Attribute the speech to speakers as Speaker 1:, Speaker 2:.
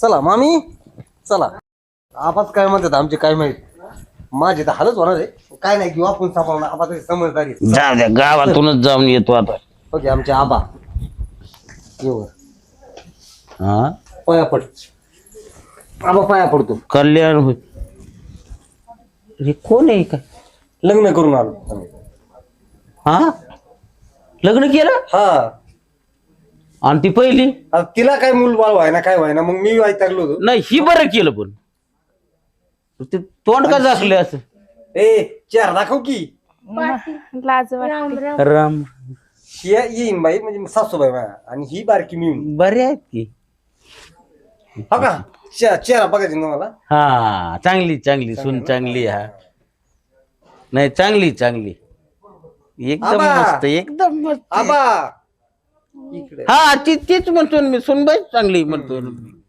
Speaker 1: चला मामी चला. आपाच काय म्हणतात आमचे काय माहित. माझे तर हालच होणार आहे. काय नाही घेऊ आपण सांभाळून. आबा तशी समजदारी.
Speaker 2: जाऊ द्या गावातूनच जाऊन येतो आता.
Speaker 1: ओके आमचे आबा येऊ
Speaker 2: हा
Speaker 1: पाया पड. आबा पाया पडतो.
Speaker 2: कल्याण होय. हे कोण आहे काय?
Speaker 1: लग्न करून आलो आम्ही.
Speaker 2: हा लग्न केलं
Speaker 1: हा
Speaker 2: आणि ती पहिली
Speaker 1: आता तिला काय मूल बाळ व्हाय ना काय व्हाय ना मग मी ऐकलो होतो.
Speaker 2: नाही ही बरं केलं पण ते तोंड का झाकले असं.
Speaker 1: ए चेहरा दाखव की.
Speaker 3: लाज वाटते.
Speaker 2: राम
Speaker 1: येईन बाई म्हणजे सासूबाई माझ्या आणि ही बारकी मी.
Speaker 2: बरे आहेत की.
Speaker 1: हा का चेहरा बघायचा ना मला.
Speaker 2: हा चांगली चांगली सून चांगली. हा नाही चांगली चांगली एकदम
Speaker 1: आबा.
Speaker 2: मस्त एकदम मस्त.
Speaker 1: आबा इकडे
Speaker 2: हा तीच म्हणतो ना मी सुनबाई चांगली म्हणतो ना मी.